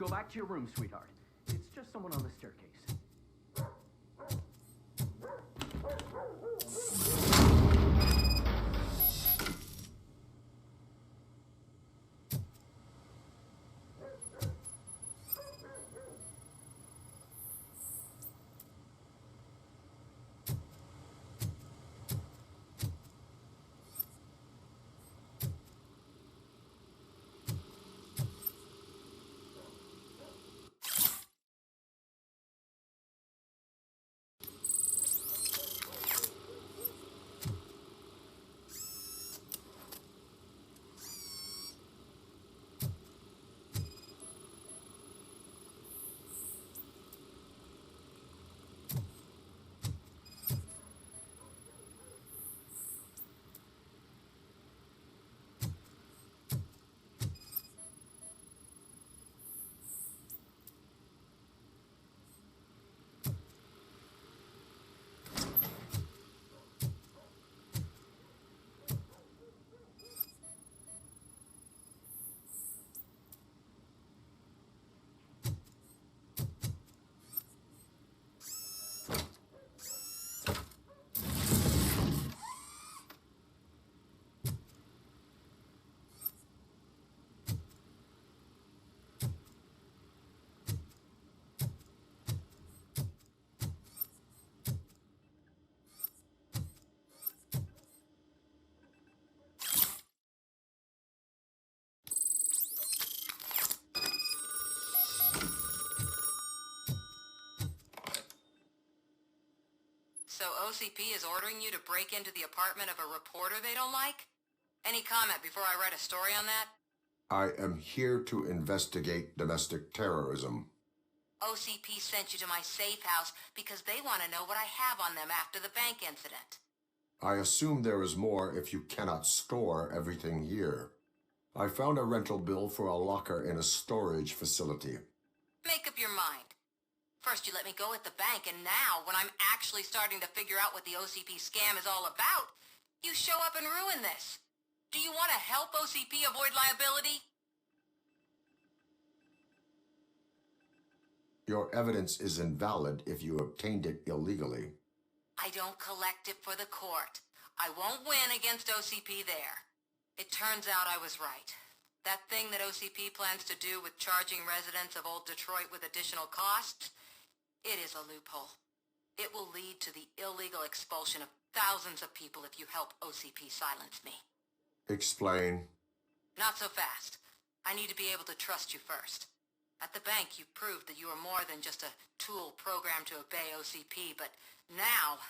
Go back to your room, sweetheart. It's just someone on the staircase. So OCP is ordering you to break into the apartment of a reporter they don't like? Any comment before I write a story on that? I am here to investigate domestic terrorism. OCP sent you to my safe house because they want to know what I have on them after the bank incident. I assume there is more if you cannot store everything here. I found a rental bill for a locker in a storage facility. Make up your mind. First you let me go at the bank, and now, when I'm actually starting to figure out what the OCP scam is all about, you show up and ruin this. Do you want to help OCP avoid liability? Your evidence is invalid if you obtained it illegally. I don't collect it for the court. I won't win against OCP there. It turns out I was right. That thing that OCP plans to do with charging residents of Old Detroit with additional costs, it is a loophole. It will lead to the illegal expulsion of thousands of people if you help OCP silence me. Explain. Not so fast. I need to be able to trust you first. At the bank, you proved that you are more than just a tool programmed to obey OCP, but now,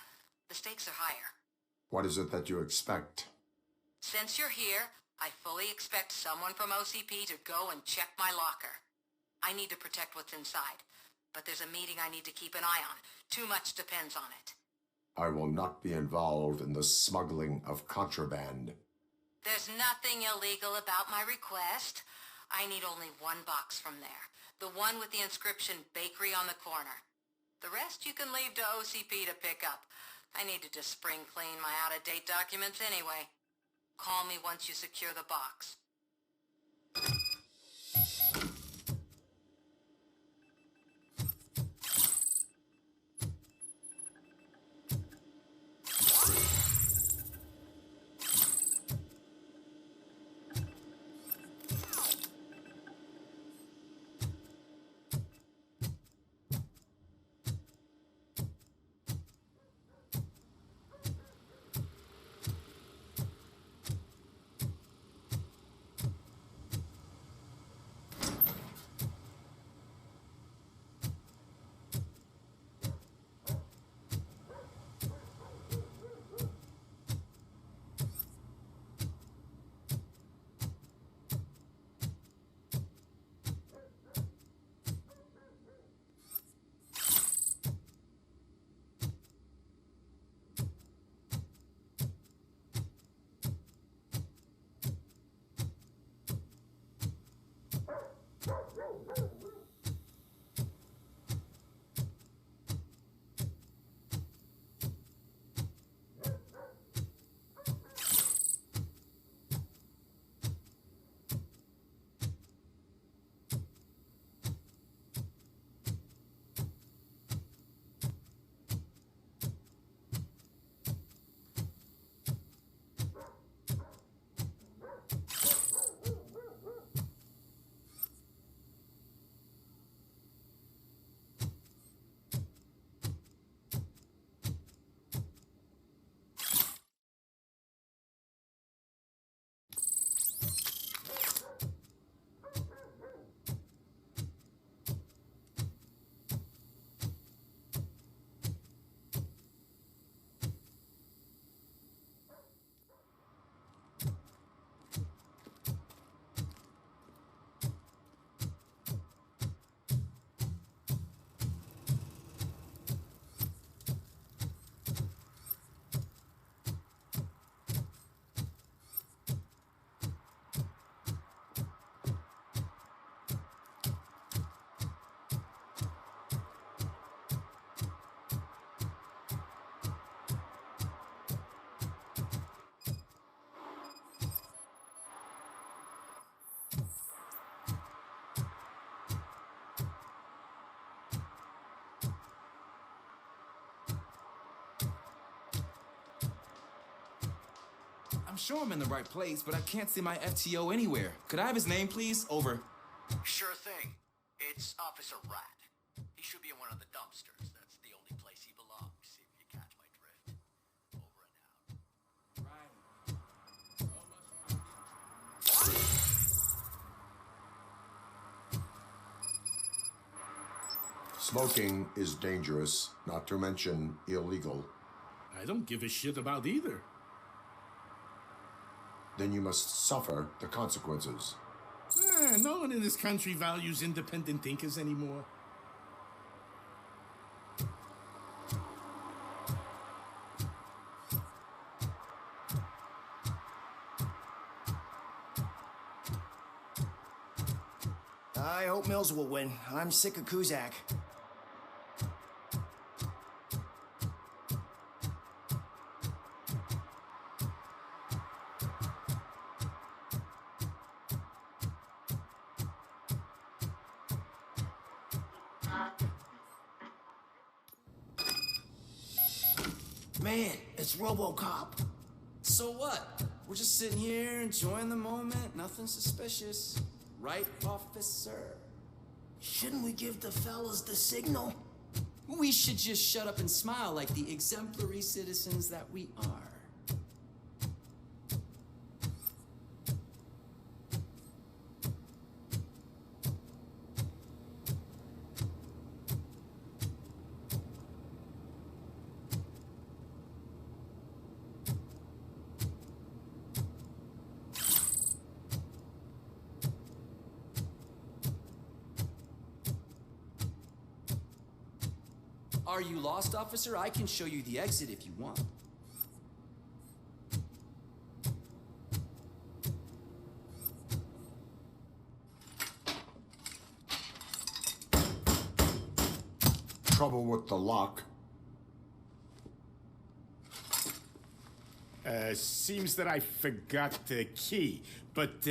the stakes are higher. What is it that you expect? Since you're here, I fully expect someone from OCP to go and check my locker. I need to protect what's inside, but there's a meeting I need to keep an eye on. Too much depends on it. I will not be involved in the smuggling of contraband. There's nothing illegal about my request. I need only one box from there. The one with the inscription Bakery on the corner. The rest you can leave to OCP to pick up. I needed to spring clean my out-of-date documents anyway. Call me once you secure the box. sure I'm in the right place, but I can't see my FTO anywhere. Could I have his name, please? Over. Sure thing. It's Officer Rat. He should be in one of the dumpsters. That's the only place he belongs, if you catch my drift. Over and out. Smoking is dangerous, not to mention illegal. I don't give a shit about either. Then you must suffer the consequences. No one in this country values independent thinkers anymore. I hope Mills will win. I'm sick of Kuzak. Man, it's Robocop. So what? We're just sitting here enjoying the moment. Nothing suspicious. Right, officer? Shouldn't we give the fellas the signal? We should just shut up and smile like the exemplary citizens that we are. Are you lost, officer? I can show you the exit if you want. Trouble with the lock. Seems that I forgot the key, but,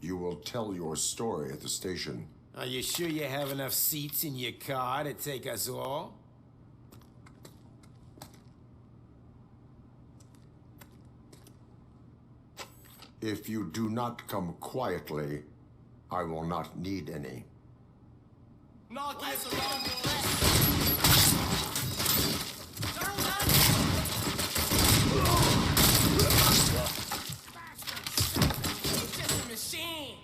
You will tell your story at the station. Are you sure you have enough seats in your car to take us all? If you do not come quietly, I will not need any. Knock us around the It's just a machine!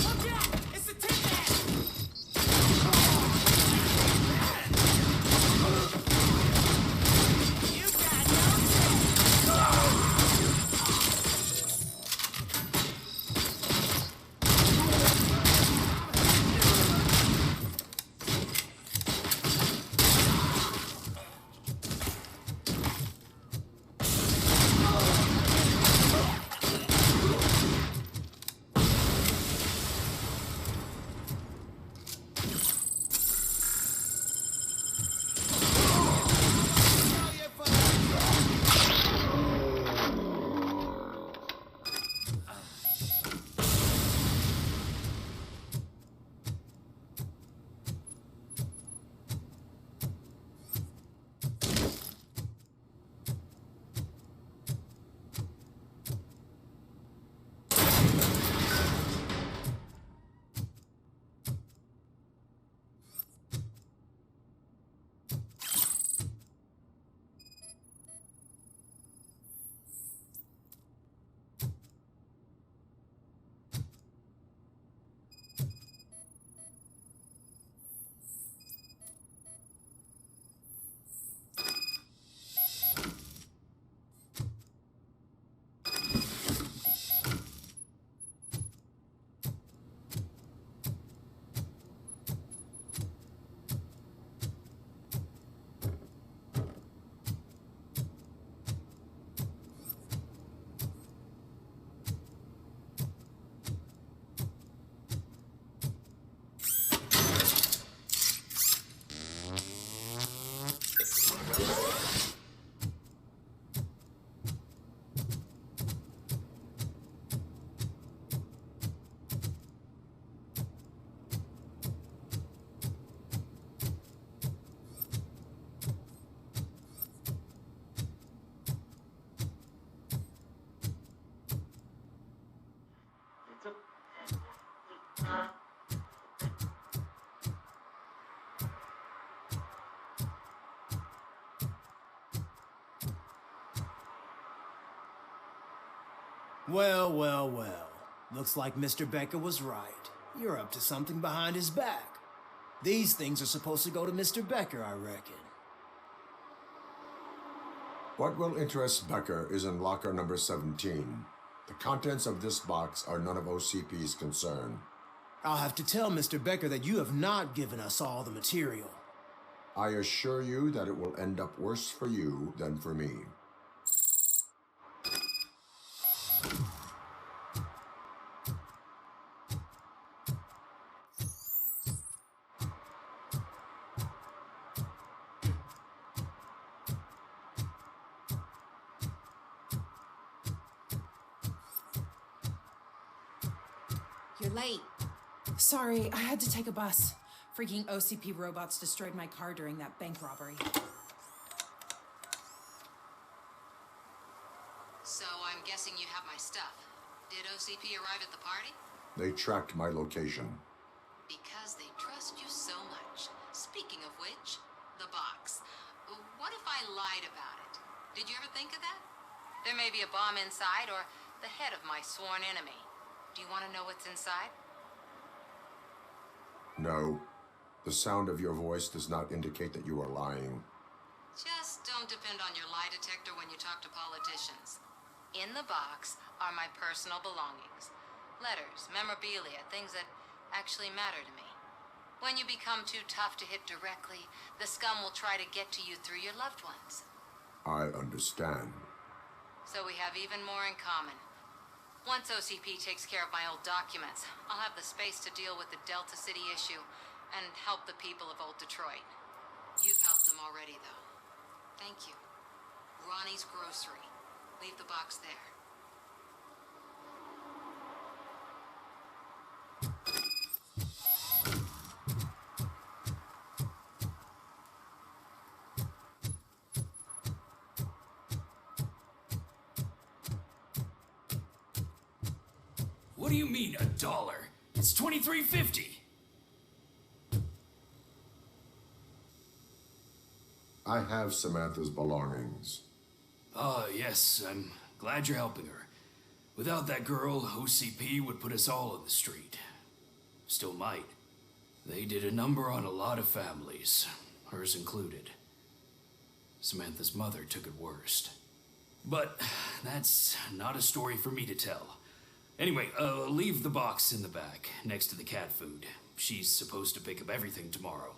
Look out! It's a tin-man! You got no sense! Well, well, well. Looks like Mr. Becker was right. You're up to something behind his back. These things are supposed to go to Mr. Becker, I reckon. What will interest Becker is in locker number 17. The contents of this box are none of OCP's concern. I'll have to tell Mr. Becker that you have not given us all the material. I assure you that it will end up worse for you than for me. You're late. Sorry, I had to take a bus. Freaking OCP robots destroyed my car during that bank robbery. So I'm guessing you have my stuff. Did OCP arrive at the party? They tracked my location. Because they trust you so much. Speaking of which, the box. What if I lied about it? Did you ever think of that? There may be a bomb inside or the head of my sworn enemy. Do you want to know what's inside? No. The sound of your voice does not indicate that you are lying. Just don't depend on your lie detector when you talk to politicians. In the box are my personal belongings. Letters, memorabilia, things that actually matter to me. When you become too tough to hit directly, the scum will try to get to you through your loved ones. I understand. So we have even more in common. Once OCP takes care of my old documents, I'll have the space to deal with the Delta City issue and help the people of Old Detroit. You've helped them already, though. Thank you. Ronnie's Grocery. Leave the box there. What do you mean, $1? It's $23.50. I have Samantha's belongings. Ah, yes, I'm glad you're helping her. Without that girl, OCP would put us all on the street. Still might. They did a number on a lot of families, hers included. Samantha's mother took it worst. But that's not a story for me to tell. Anyway, leave the box in the back, next to the cat food. She's supposed to pick up everything tomorrow.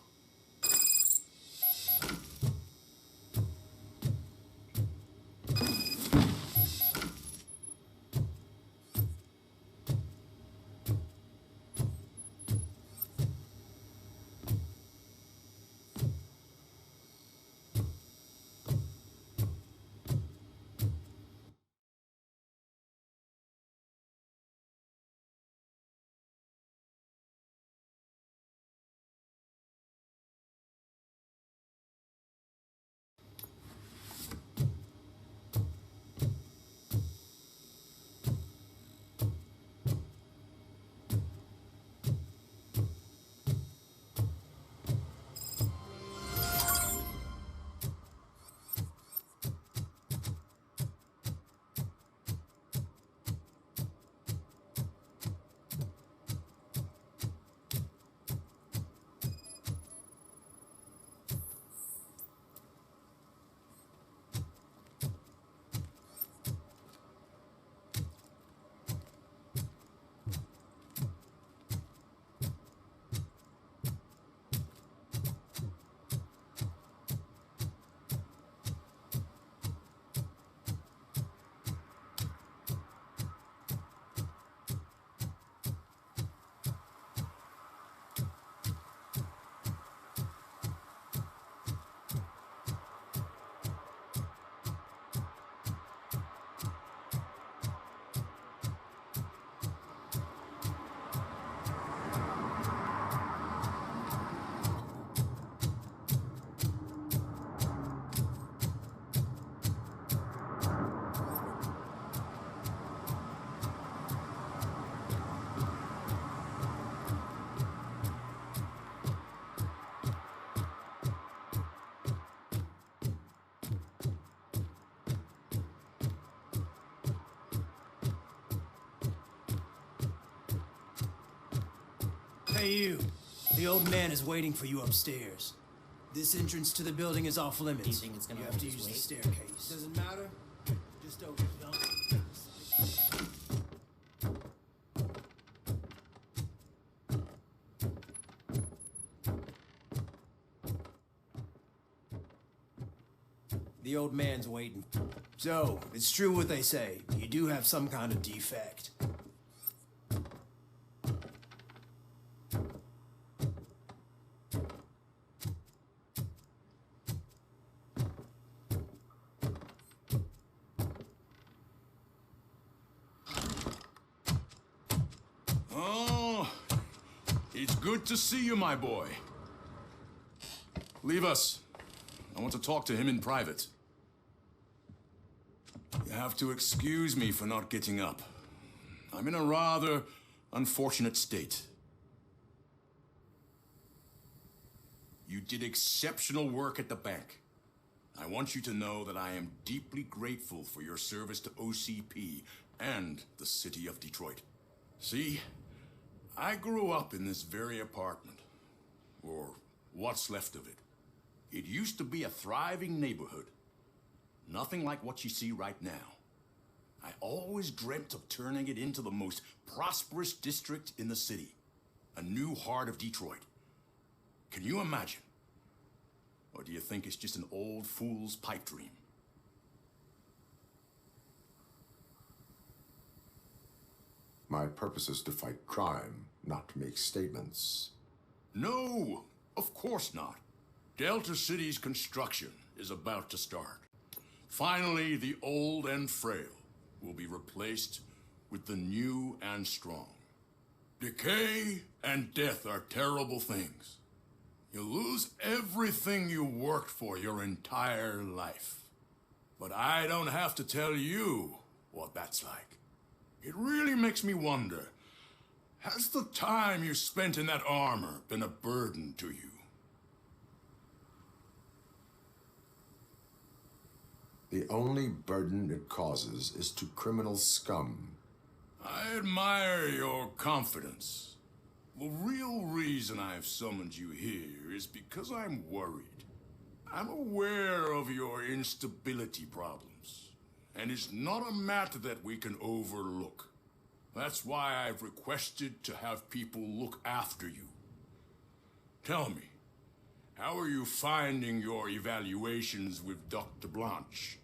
Hey, you. The old man is waiting for you upstairs. This entrance to the building is off limits. Do you think it's gonna You let have to us use the wait? staircase. Doesn't matter. Just open it up. The old man's waiting. So, it's true what they say. You do have some kind of defect. Oh, it's good to see you, my boy. Leave us. I want to talk to him in private. You have to excuse me for not getting up. I'm in a rather unfortunate state. You did exceptional work at the bank. I want you to know that I am deeply grateful for your service to OCP and the city of Detroit. See, I grew up in this very apartment, or what's left of it. It used to be a thriving neighborhood. Nothing like what you see right now. I always dreamt of turning it into the most prosperous district in the city. A new heart of Detroit. Can you imagine? Or do you think it's just an old fool's pipe dream? My purpose is to fight crime, not to make statements. No, of course not. Delta City's construction is about to start. Finally, the old and frail will be replaced with the new and strong. Decay and death are terrible things. You lose everything you worked for your entire life. But I don't have to tell you what that's like. It really makes me wonder, has the time you spent in that armor been a burden to you? The only burden it causes is to criminal scum. I admire your confidence. The real reason I've summoned you here is because I'm worried. I'm aware of your instability problems, and it's not a matter that we can overlook. That's why I've requested to have people look after you. Tell me, how are you finding your evaluations with Dr. Blanche?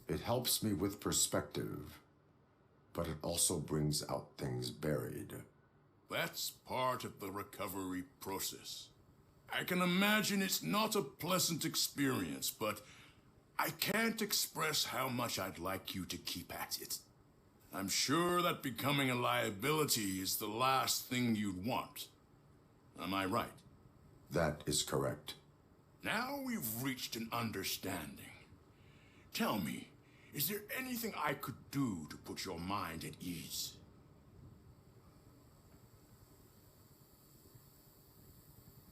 It helps me with perspective, but it also brings out things buried. That's part of the recovery process. I can imagine it's not a pleasant experience, but I can't express how much I'd like you to keep at it. I'm sure that becoming a liability is the last thing you'd want. Am I right? That is correct. Now we've reached an understanding. Tell me, is there anything I could do to put your mind at ease?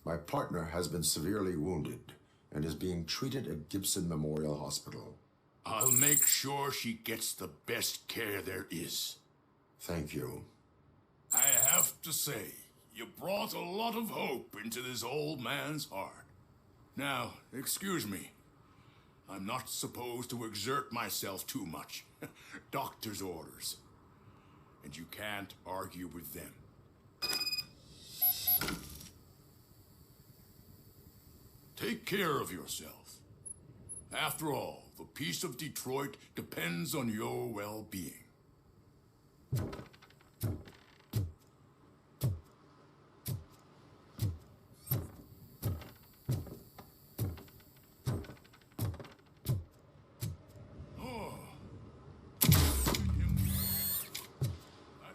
My partner has been severely wounded and is being treated at Gibson Memorial Hospital. I'll make sure she gets the best care there is. Thank you. I have to say, you brought a lot of hope into this old man's heart. Now, excuse me. I'm not supposed to exert myself too much. Doctor's orders. And you can't argue with them. Take care of yourself. After all, the peace of Detroit depends on your well-being.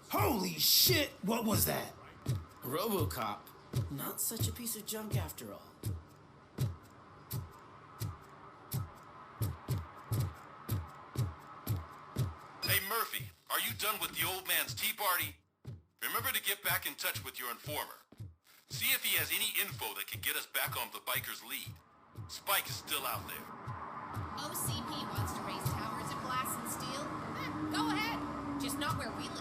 Holy shit! What was that? Robocop. Not such a piece of junk after all. Hey, Murphy, are you done with the old man's tea party? Remember to get back in touch with your informer. See if he has any info that can get us back on the biker's lead. Spike is still out there. OCP wants to raise towers of glass and steel not where we live.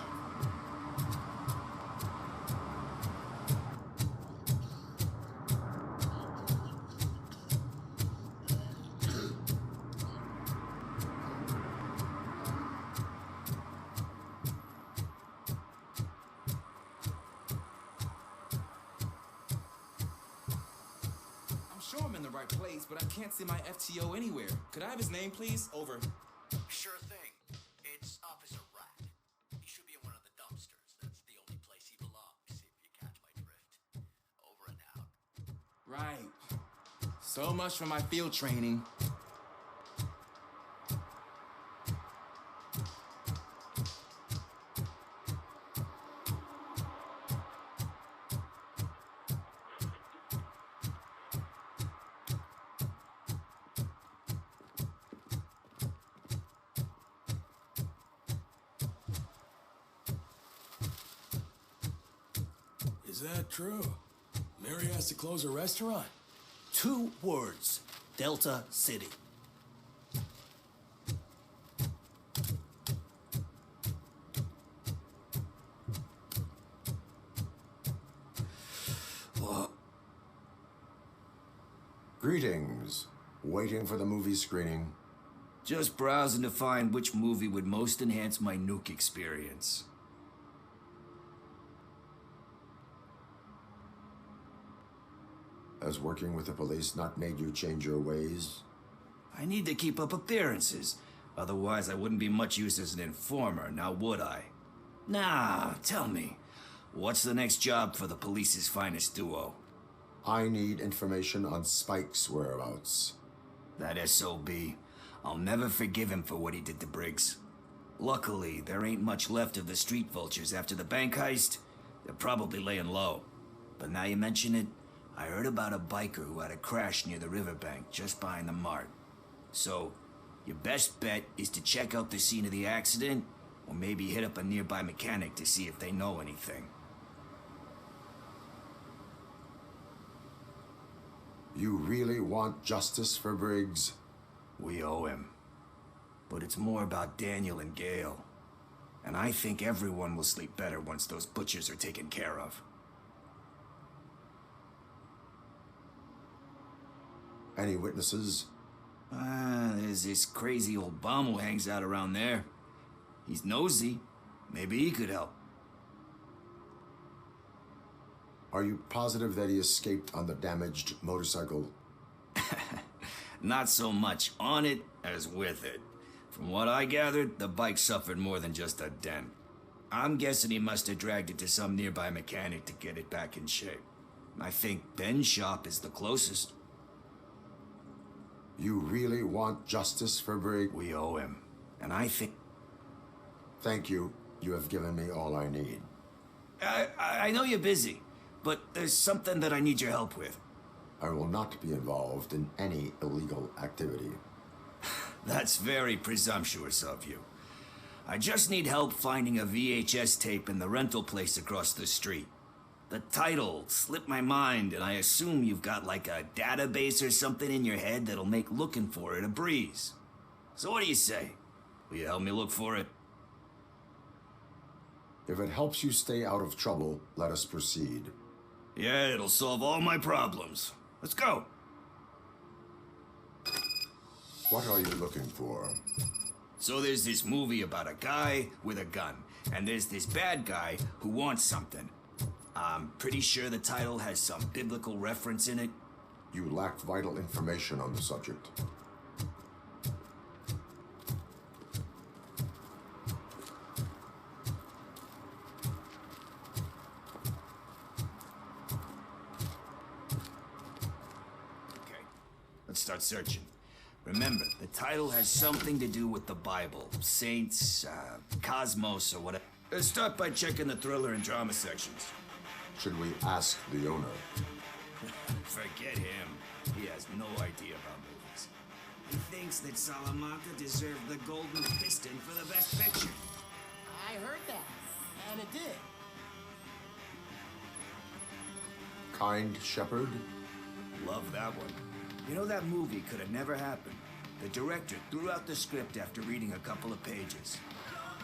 I'm sure I'm in the right place, but I can't see my FTO anywhere. Could I have his name, please? Over. Sure thing. It's Officer Rat. He should be in one of the dumpsters. That's the only place he belongs, if you catch my drift. Over and out. Right. So much for my field training. Is that true? Mary has to close her restaurant? 2 words. Delta City. Greetings. Waiting for the movie screening. Just browsing to find which movie would most enhance my nuke experience. Has working with the police not made you change your ways? I need to keep up appearances. Otherwise, I wouldn't be much use as an informer, now would I? Nah, tell me. What's the next job for the police's finest duo? I need information on Spike's whereabouts. That SOB. I'll never forgive him for what he did to Briggs. Luckily, there ain't much left of the street vultures after the bank heist. They're probably laying low. But now you mention it, I heard about a biker who had a crash near the riverbank just behind the mart. So, your best bet is to check out the scene of the accident, or maybe hit up a nearby mechanic to see if they know anything. You really want justice for Briggs? We owe him. But it's more about Daniel and Gale. And I think everyone will sleep better once those butchers are taken care of. Any witnesses? There's this crazy old bum who hangs out around there. He's nosy. Maybe he could help. Are you positive that he escaped on the damaged motorcycle? Not so much on it as with it. From what I gathered, the bike suffered more than just a dent. I'm guessing he must have dragged it to some nearby mechanic to get it back in shape. I think Ben's shop is the closest. You really want justice for Briggs? We owe him. And I think... Thank you. You have given me all I need. I know you're busy, but there's something that I need your help with. I will not be involved in any illegal activity. That's very presumptuous of you. I just need help finding a VHS tape in the rental place across the street. The title slipped my mind, and I assume you've got like a database or something in your head that'll make looking for it a breeze. So what do you say? Will you help me look for it? If it helps you stay out of trouble, let us proceed. Yeah, it'll solve all my problems. Let's go. What are you looking for? So there's this movie about a guy with a gun, and there's this bad guy who wants something. I'm pretty sure the title has some biblical reference in it. You lack vital information on the subject. Okay, let's start searching. Remember, the title has something to do with the Bible, saints, cosmos, or whatever. Let's start by checking the thriller and drama sections. Should we ask the owner? Forget him. He has no idea about movies. He thinks that Samantha deserved the Golden Piston for the best picture. I heard that, and it did. Kind Shepherd? Love that one. You know, that movie could have never happened. The director threw out the script after reading a couple of pages.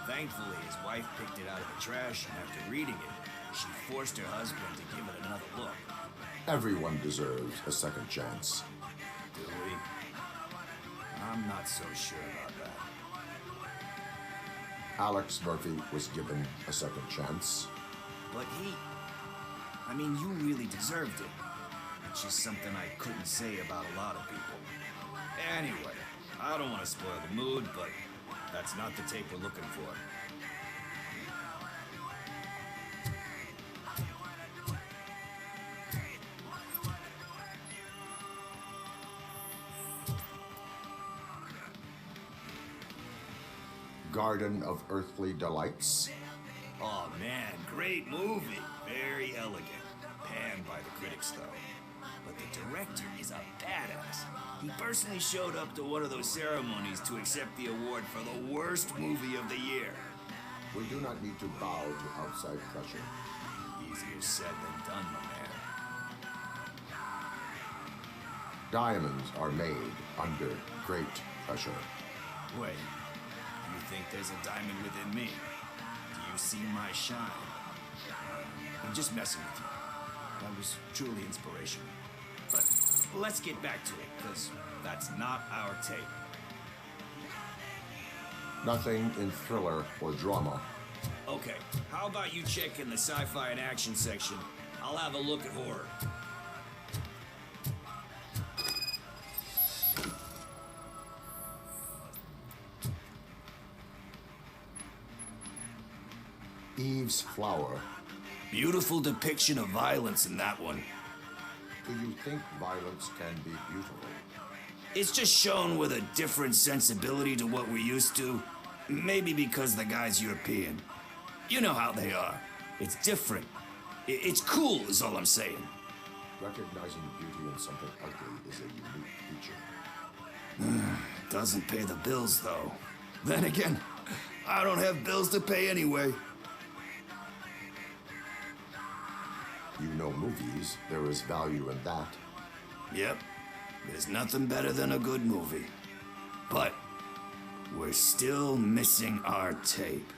Thank Thankfully, his wife picked it out of the trash, and after reading it, she forced her husband to give it another look. Everyone deserves a second chance. Do we? I'm not so sure about that. Alex Murphy was given a second chance. But I mean, you really deserved it. It's just something I couldn't say about a lot of people. Anyway, I don't want to spoil the mood, but that's not the tape we're looking for. Garden of Earthly Delights. Oh man, great movie. Very elegant. Panned by the critics, though. But the director is a badass. He personally showed up to one of those ceremonies to accept the award for the worst movie of the year. We do not need to bow to outside pressure. Easier said than done, my man. Diamonds are made under great pressure. Wait, you think there's a diamond within me? Do you see my shine? I'm just messing with you. That was truly inspirational. But let's get back to it, because that's not our tape. Nothing in thriller or drama. Okay, how about you check in the sci-fi and action section? I'll have a look at horror. Eve's Flower. Beautiful depiction of violence in that one. Do you think violence can be beautiful? It's just shown with a different sensibility to what we're used to. Maybe because the guy's European. You know how they are. It's different. It's cool is all I'm saying. Recognizing beauty in something ugly is a unique feature. Doesn't pay the bills, though. Then again, I don't have bills to pay anyway. You know movies. There is value in that. Yep. There's nothing better than a good movie. But we're still missing our tape.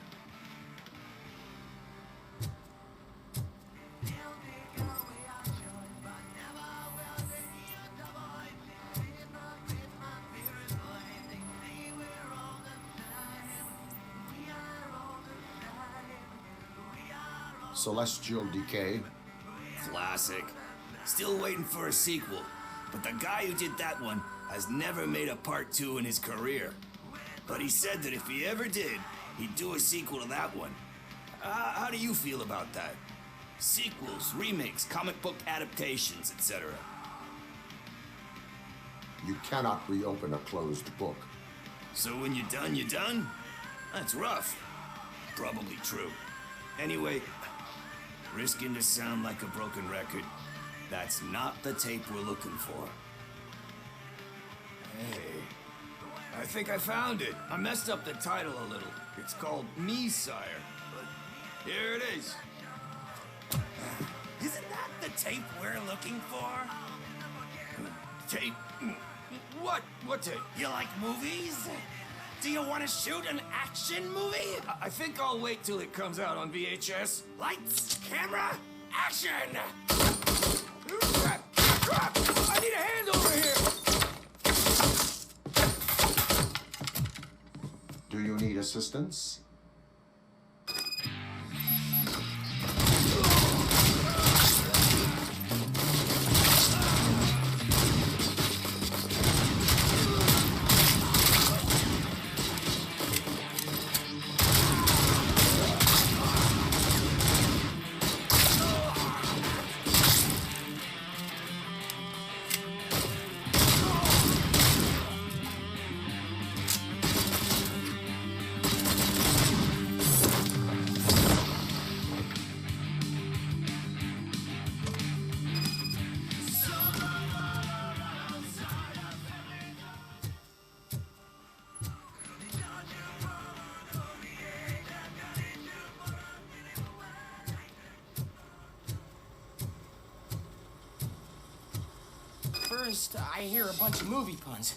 Celestial Decay. Classic. Still waiting for a sequel. But the guy who did that one has never made a part 2 in his career. But he said that if he ever did, he'd do a sequel to that one. How do you feel about that? Sequels, remakes, comic book adaptations, etc. You cannot reopen a closed book. So when you're done, you're done? That's rough. Probably true. Anyway, risking to sound like a broken record, that's not the tape we're looking for. Hey, I think I found it. I messed up the title a little. It's called Me, Sire, but here it is. Isn't that the tape we're looking for? Tape? What? What tape? You like movies? Do you want to shoot an action movie? I think I'll wait till it comes out on VHS. Lights, camera, action! I need a hand over here! Do you need assistance? First, I hear a bunch of movie puns,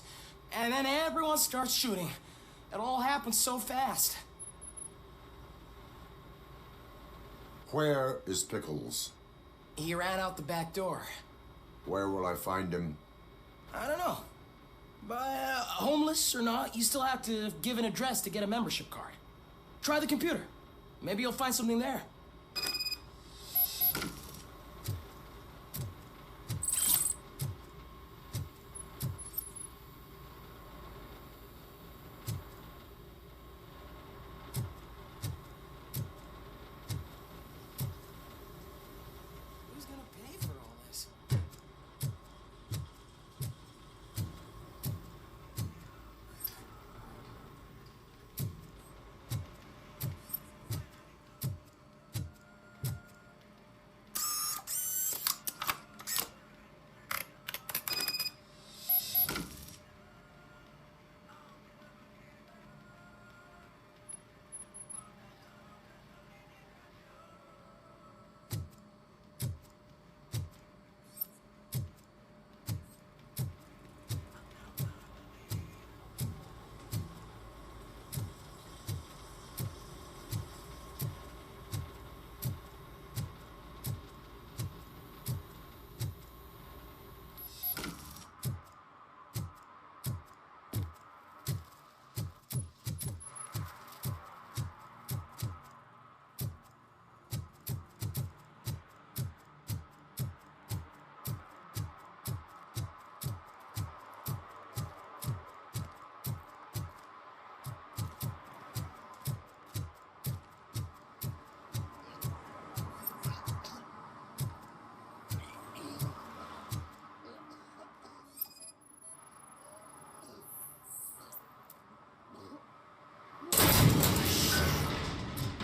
and then everyone starts shooting. It all happens so fast. Where is Pickles? He ran out the back door. Where will I find him? I don't know. But homeless or not, you still have to give an address to get a membership card. Try the computer. Maybe you'll find something there. Who's gonna pay for all this?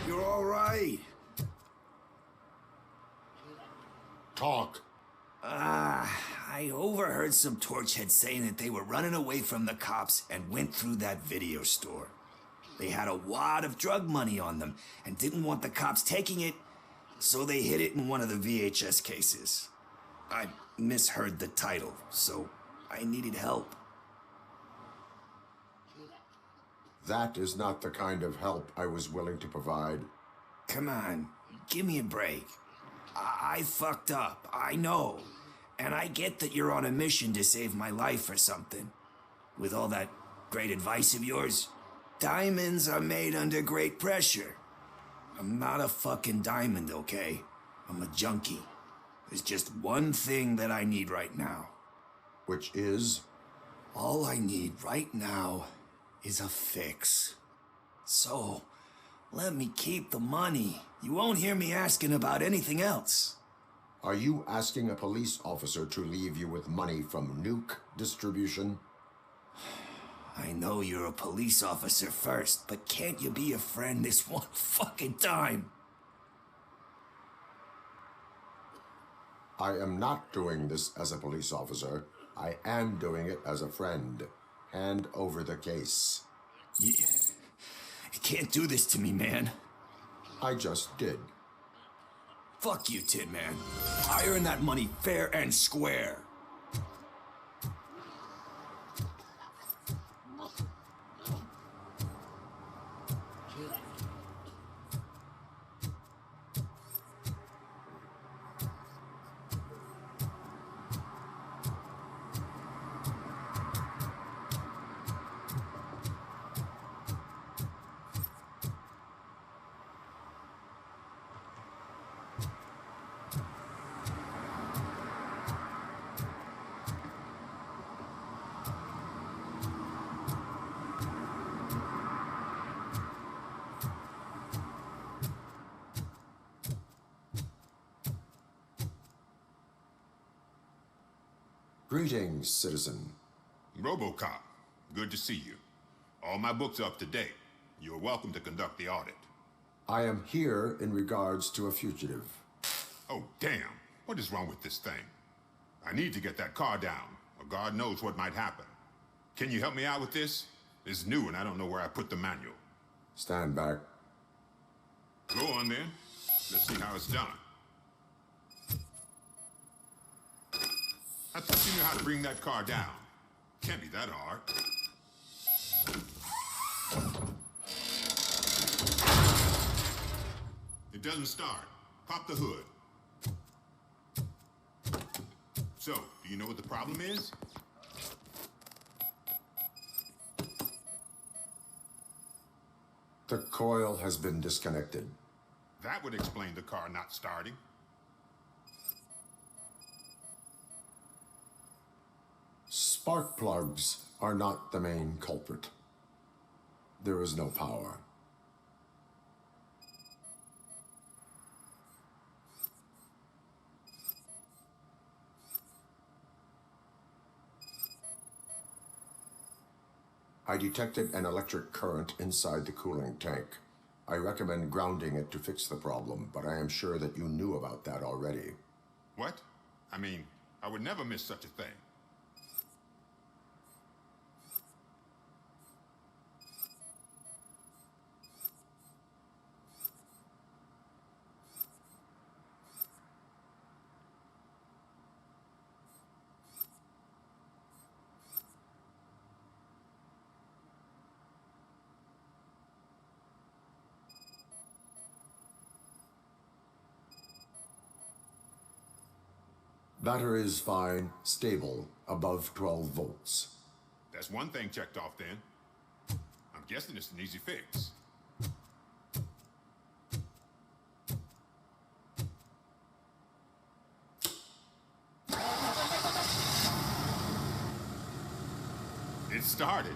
You're all right. Talk. I overheard some torchheads saying that they were running away from the cops and went through that video store. They had a wad of drug money on them and didn't want the cops taking it, so they hid it in one of the VHS cases. I misheard the title, so I needed help. That is not the kind of help I was willing to provide. Come on, give me a break. I fucked up, I know. And I get that you're on a mission to save my life or something. With all that great advice of yours, diamonds are made under great pressure. I'm not a fucking diamond, okay? I'm a junkie. There's just one thing that I need right now. Which is? All I need right now is a fix. So, let me keep the money. You won't hear me asking about anything else. Are you asking a police officer to leave you with money from nuke distribution? I know you're a police officer first, but can't you be a friend this one fucking time? I am not doing this as a police officer. I am doing it as a friend. Hand over the case. You can't do this to me, man. I just did. Fuck you, Tin Man. I earn that money fair and square. Greetings, citizen. Robocop, good to see you. All my books are up to date. You're welcome to conduct the audit. I am here in regards to a fugitive. Oh, damn. What is wrong with this thing? I need to get that car down, or God knows what might happen. Can you help me out with this? It's new and I don't know where I put the manual. Stand back. Go on then. Let's see how it's done. I thought you knew how to bring that car down. Can't be that hard. It doesn't start. pop the hood. So, do you know what the problem is? The coil has been disconnected. That would explain the car not starting. Spark plugs are not the main culprit. There is no power. I detected an electric current inside the cooling tank. I recommend grounding it to fix the problem, but I am sure that you knew about that already. What? I mean, I would never miss such a thing. Battery is fine, stable, above 12 volts. That's one thing checked off then. I'm guessing it's an easy fix. It started.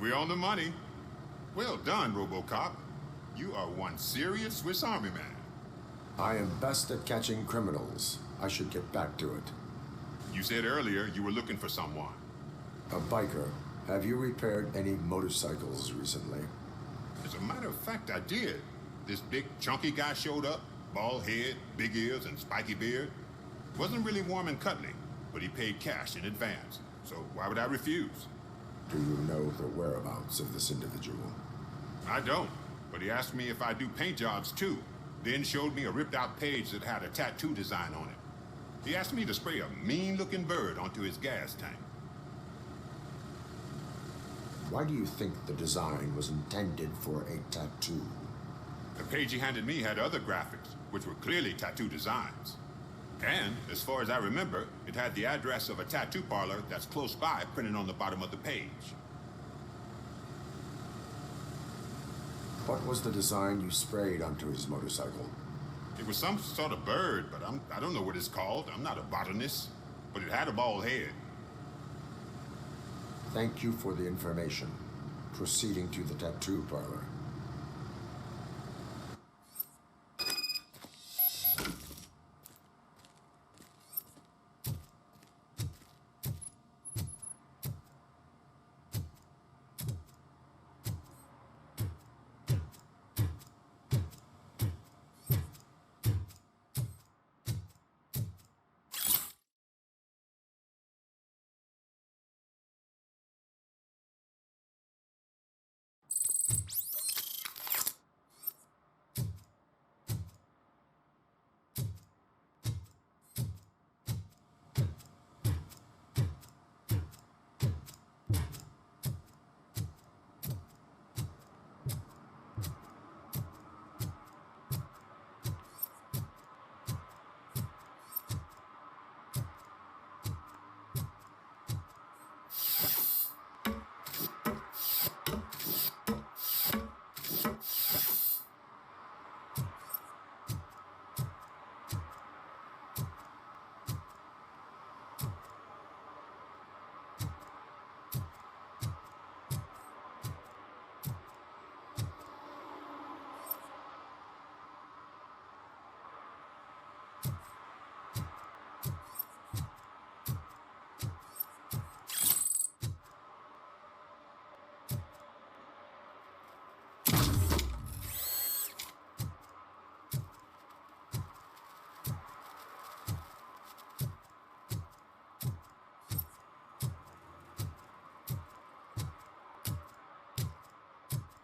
We're on the money. Well done, Robocop. You are one serious Swiss Army man. I am best at catching criminals. I should get back to it. You said earlier you were looking for someone. A biker. Have you repaired any motorcycles recently? As a matter of fact, I did. This big, chunky guy showed up. Bald head, big ears, and spiky beard. Wasn't really warm and cuddly, but he paid cash in advance. So why would I refuse? Do you know the whereabouts of this individual? I don't, but he asked me if I do paint jobs too. Then showed me a ripped-out page that had a tattoo design on it. He asked me to spray a mean-looking bird onto his gas tank. Why do you think the design was intended for a tattoo? The page he handed me had other graphics, which were clearly tattoo designs. And, as far as I remember, it had the address of a tattoo parlor that's close by printed on the bottom of the page. What was the design you sprayed onto his motorcycle? It was some sort of bird, but I don't know what it's called. I'm not a botanist. But it had a bald head. Thank you for the information. Proceeding to the tattoo parlor.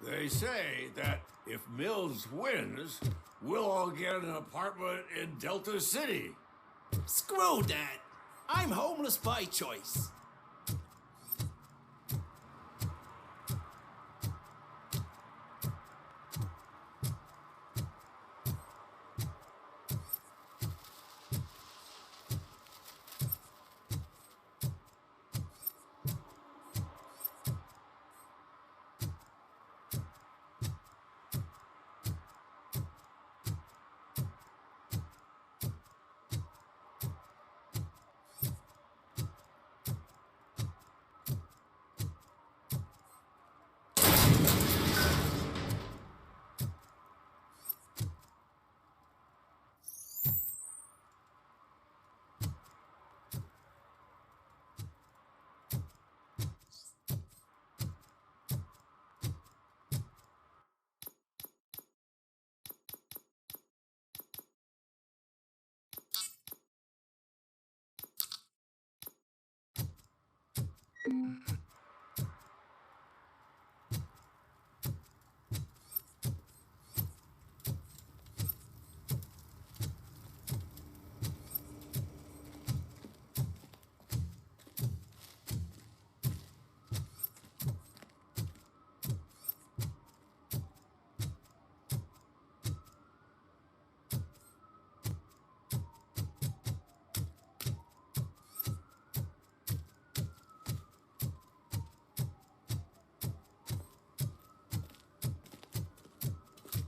They say that if Mills wins, we'll all get an apartment in Delta City. Screw that! I'm homeless by choice.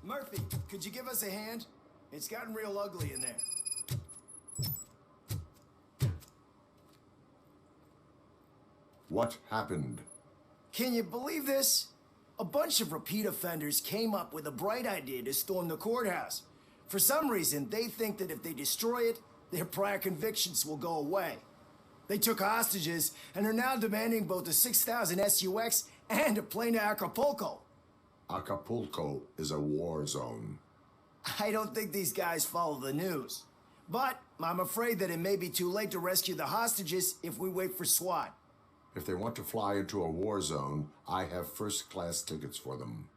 Murphy, could you give us a hand? It's gotten real ugly in there. What happened? Can you believe this? A bunch of repeat offenders came up with a bright idea to storm the courthouse. For some reason, they think that if they destroy it, their prior convictions will go away. They took hostages and are now demanding both a 6,000 SUX and a plane to Acapulco. Acapulco is a war zone. I don't think these guys follow the news. But I'm afraid that it may be too late to rescue the hostages if we wait for SWAT. If they want to fly into a war zone, I have first-class tickets for them.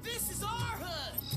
This is our hood!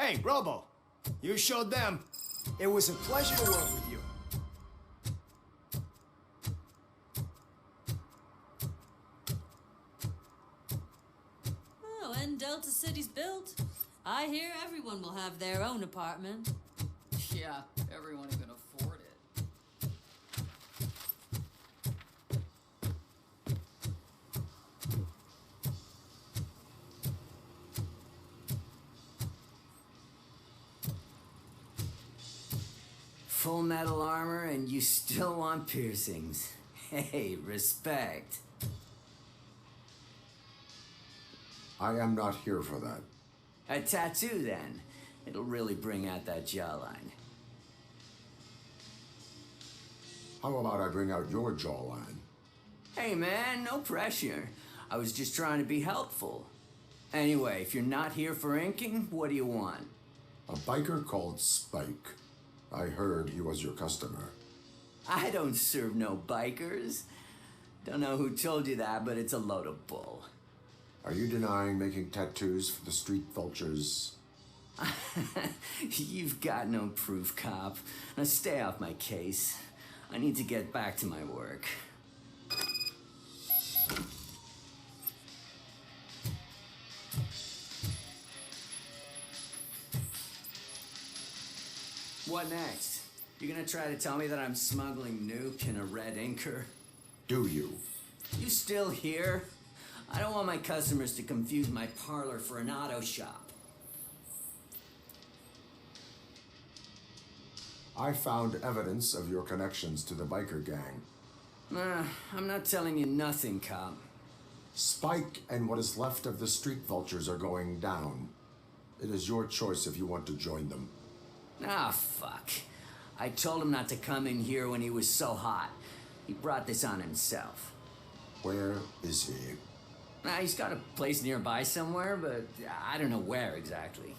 Hey, Robo, you showed them. It was a pleasure to work with you. Oh, and Delta City's built. I hear everyone will have their own apartment. Yeah, everyone who can afford it. Full metal armor and you still want piercings. Hey, respect. I am not here for that. A tattoo, then. It'll really bring out that jawline. How about I bring out your jawline? Hey, man, no pressure. I was just trying to be helpful. Anyway, if you're not here for inking, what do you want? A biker called Spike. I heard he was your customer. I don't serve no bikers. Don't know who told you that, but it's a load of bull. Are you denying making tattoos for the street vultures? You've got no proof, cop. Now stay off my case. I need to get back to my work. What next? You gonna try to tell me that I'm smuggling nuke in a red inker? Do you? You still here? I don't want my customers to confuse my parlor for an auto shop. I found evidence of your connections to the biker gang. I'm not telling you nothing, cop. Spike and what is left of the street vultures are going down. It is your choice if you want to join them. Ah, fuck. I told him not to come in here when he was so hot. He brought this on himself. Where is he? He's got a place nearby somewhere, but I don't know where exactly.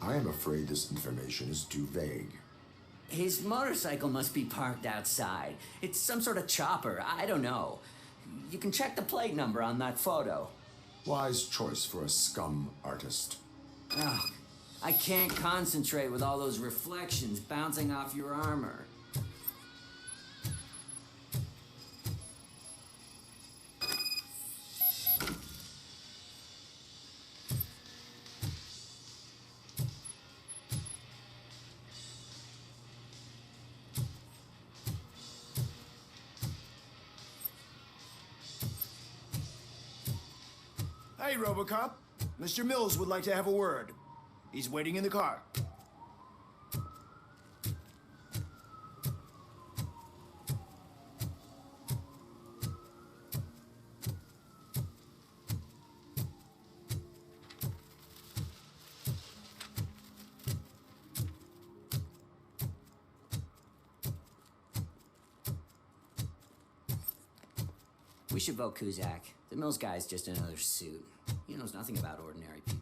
I am afraid this information is too vague. His motorcycle must be parked outside. It's some sort of chopper. I don't know. You can check the plate number on that photo. Wise choice for a scum artist. Oh, I can't concentrate with all those reflections bouncing off your armor. Hey, Robocop. Mr. Mills would like to have a word. He's waiting in the car. We should vote Kuzak. The Mills guy's just another suit. He knows nothing about ordinary people.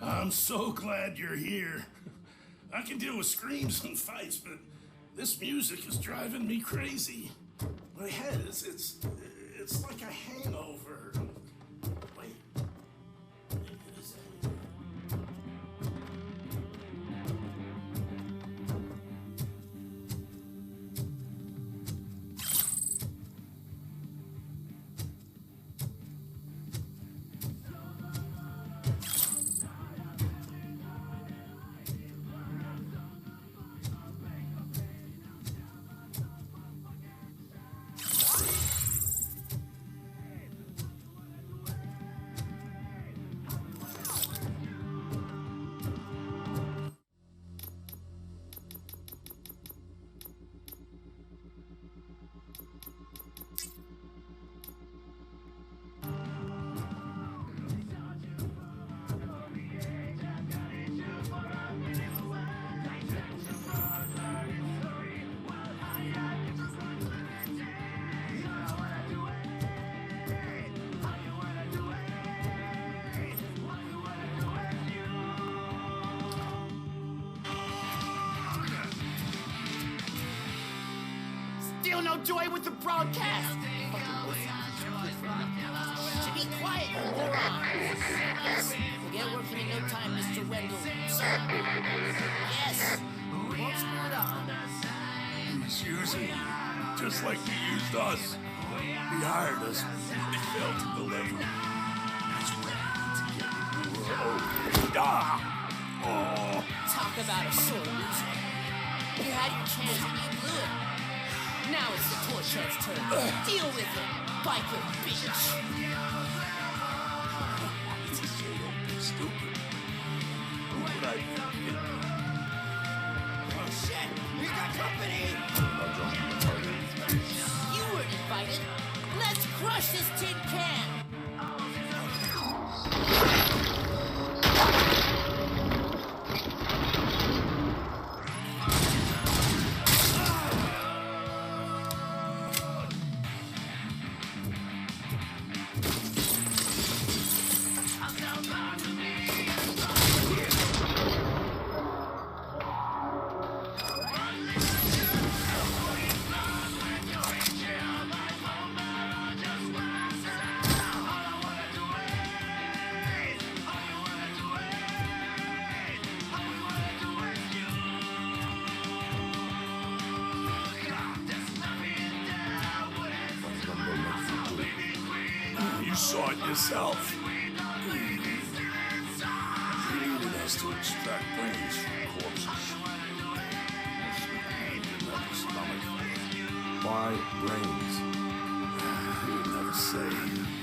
I'm so glad you're here. I can deal with screams and fights, but this music is driving me crazy. My head is, it's like a hangover. Wait. feel no joy with the broadcast. So be quiet, you moron. Yes, we'll get working in no time, Mr. Wendell. Sir. Yes. Won't screw it up. He's using you, just like he used us. He hired us, but he failed to deliver. He's ready to get into the world. Oh. Talk about a sore loser. You had your chance and you blew it. Now it's the Torchhead's turn. Deal with it, biker bitch. It's a shame don't be stupid. Who would I be? Oh shit! We got company! You weren't invited. Let's crush this tin can. You saw it yourself. He needed us to extract brains from corpses. Another stomach. Why brains? He would never say.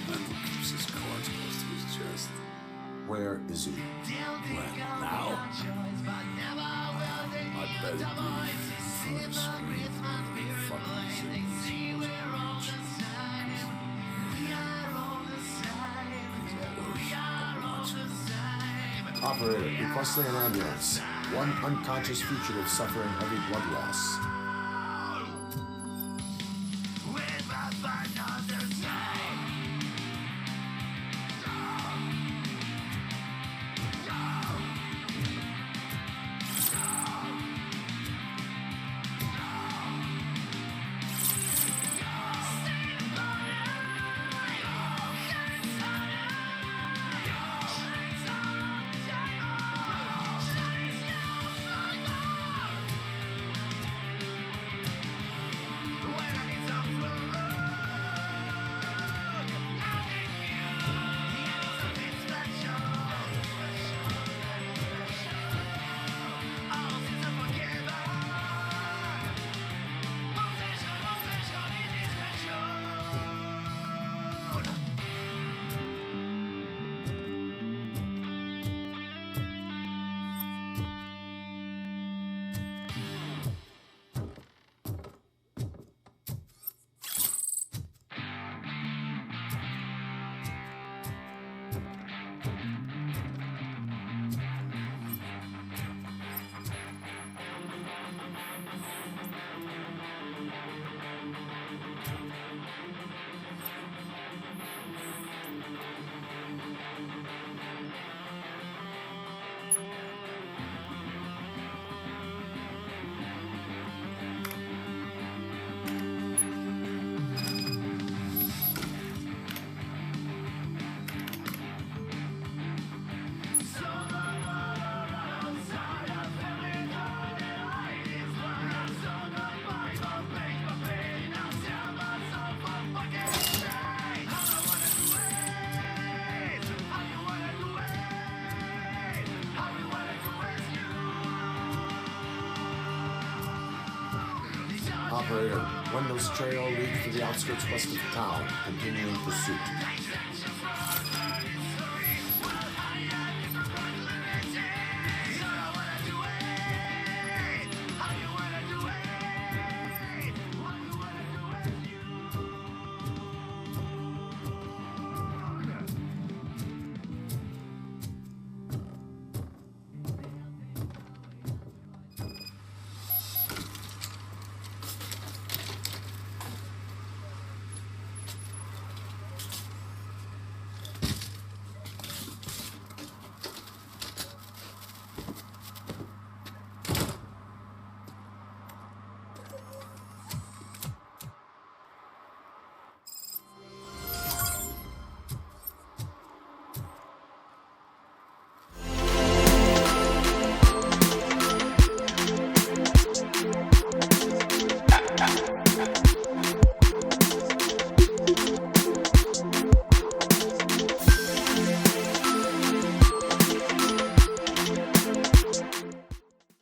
Wendell keeps his cards close to his chest. Where is he? When? Now? I bet it'd be for the screen. Fucking signals. Operator, requesting an ambulance. One unconscious fugitive suffering heavy blood loss. Operator, Wendell's trail leads to the outskirts west of town, continuing pursuit.